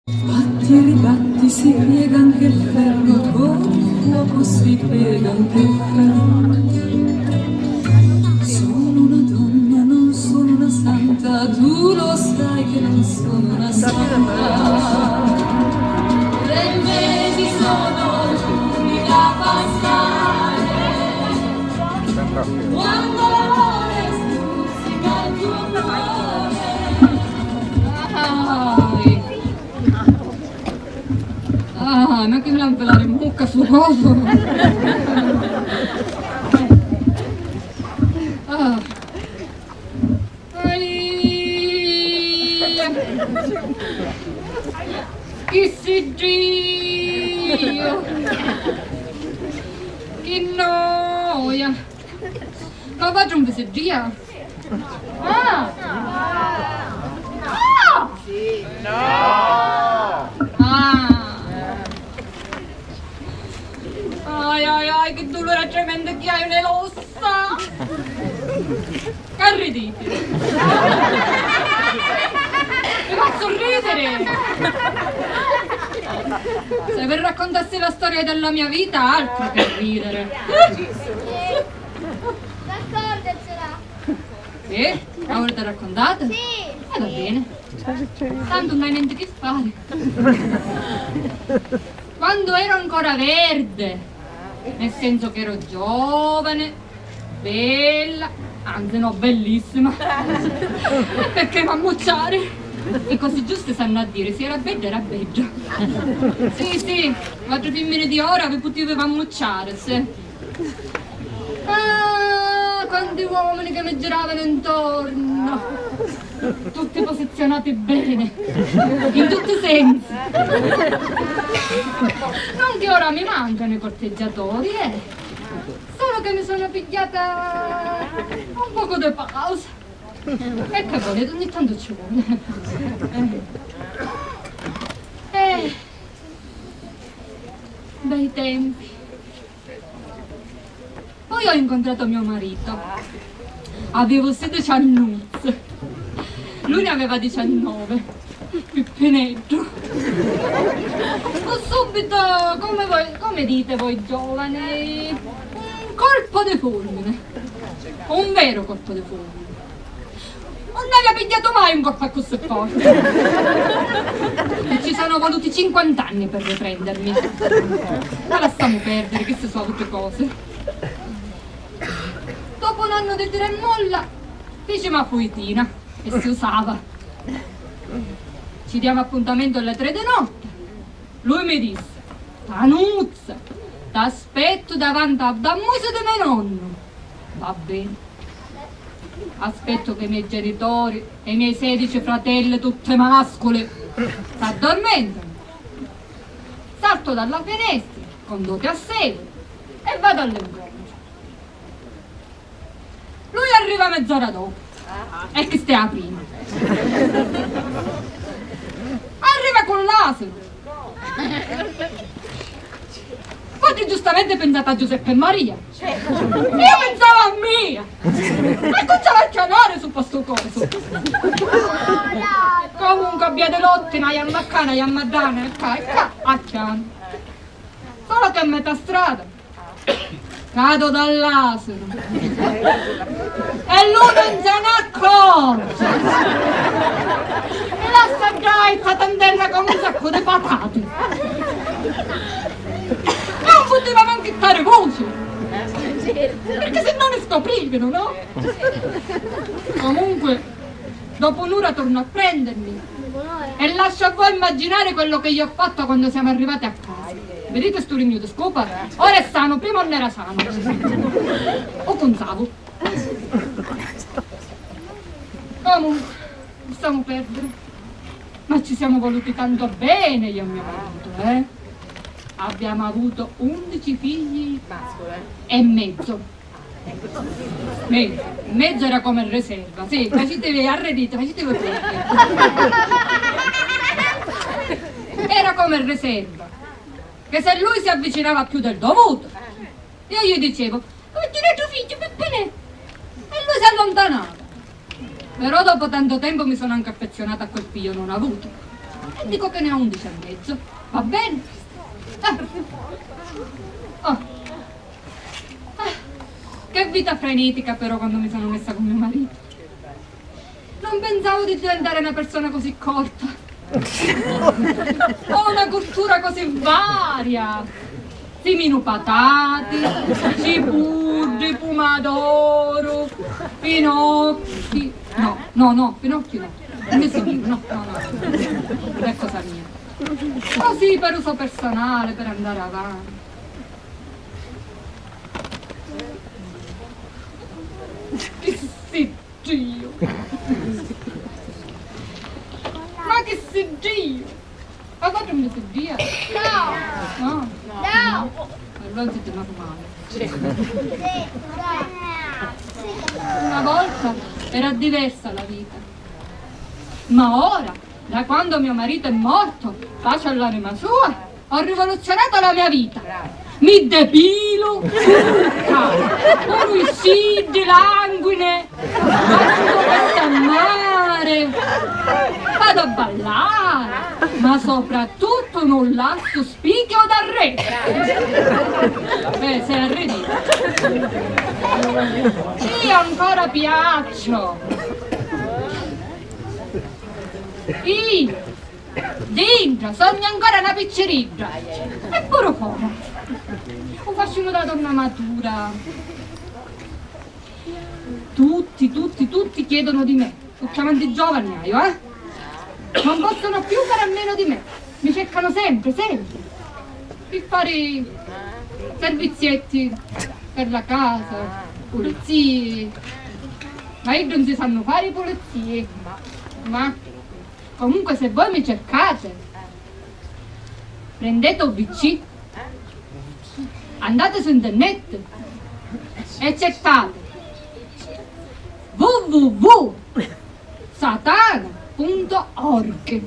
Batti e ribatti, si piega anche il ferro, con il fuoco si piega anche il ferro. Sono una donna, non sono una santa, tu lo sai che non sono una santa. Le mesi sono lunghi da passare, quando l'amore stuzzica il tuo cuore. Ma che mi lampa la mucca su coso. Che si Dio, che noia. Ma faccio un pesegia? Sì. No! Ai, che dolore tremendo che hai nell'ossa! Che ridete! Mi fa sorridere! Se per raccontassi la storia della mia vita, altro che ridere! Raccontacela! Sì? La volete raccontata? Sì! Va bene. Tanto non hai niente che fare. Quando ero ancora verde, nel senso che ero giovane, bella, anzi no, bellissima, perché mammucciare? I così giusti sanno a dire, se era bella era bella. Sì, quattro femmine di ora vi potevo mammucciare, sì. Quanti uomini che mi giravano intorno, tutti posizionati bene, in tutti i sensi. Non che ora mi mancano i corteggiatori, solo che mi sono pigliata un poco di pausa. E che volete, ogni tanto ci vuole. Bei tempi. Poi ho incontrato mio marito, avevo 16 anni, lui ne aveva 19, pippineggio. Ho subito, come dite voi giovani, un colpo di fulmine, un vero colpo di fulmine. Non ne aveva pigliato mai un colpo così forte. E ci sono voluti 50 anni per riprendermi. Ma lasciamo perdere, che si sono tutte cose. Dopo un anno di tira e molla, fece una fuitina e si usava. Ci diamo appuntamento alle 3 di notte. Lui mi disse: Tanuzza, t'aspetto davanti al muso di mio nonno. Va bene. Aspetto che i miei genitori e i miei 16 fratelli, tutte mascole, s'addormentano. Salto dalla finestra, con dote a seguito, e vado all'incontro. Lui arriva mezz'ora dopo, e che stia prima. Arriva con l'asino. Voi giustamente pensate a Giuseppe e Maria. Io pensavo a Mia. E cominciava a chiamare su questo coso. Comunque abbiate lotte, a Yammaccana, Yammadana, e qua, a chiamo. Solo che a metà strada cado dall'asino. E lui non se ne accorge. E la saggiaita tantella come un sacco di patate. Non poteva neanche fare voce, perché se no ne scoprivano, no? Comunque, dopo un'ora torno a prendermi e lascio a voi immaginare quello che gli ho fatto quando siamo arrivati a casa. Vedete sto rigno di scopa? Ora è sano, prima non era sano. O pensavo. Comunque, lasciamo perdere. Ma ci siamo voluti tanto bene io e mio marito, Abbiamo avuto 11 figli e mezzo. Mezzo era come riserva. Sì, facetevi arredite, facetevi prendere. Era come riserva. Che se lui si avvicinava più del dovuto, io gli dicevo: continua tuo figlio, Peppone. E lui si allontanava. Però dopo tanto tempo mi sono anche affezionata a quel figlio non avuto. e dico che ne ho 11 e mezzo. Va bene? Oh. Che vita frenetica però quando mi sono messa con mio marito. Non pensavo di diventare una persona così corta. Ho una cultura così varia. Simino patati, cipurri, pomodoro, finocchi. No, finocchi no. Non mi si no. Non è cosa mia. Così per uso personale, per andare avanti. Che siggio! Ma che siggio! Ma guarda un siggio! No! Allora si è tornato male. Una volta era diversa la vita. Ma ora, da quando mio marito è morto, pace all'anima sua, ho rivoluzionato la mia vita. Mi depilo, puro i sidi, languine, vado a mare, vado a ballare, ma soprattutto non lascio spicchi o d'arredo. Sei arredito. Io ancora piaccio. Io, dentro, sogno ancora una picceriglia. E pure come? Un fascino da donna matura. Tutti chiedono di me. Tutti amanti giovani, non possono più fare a meno di me. Mi cercano sempre. Per fare servizietti per la casa, pulizie. Ma io non si sanno fare i pulizie. Ma comunque se voi mi cercate, prendete OVC, andate su internet e cercate www.satana.org.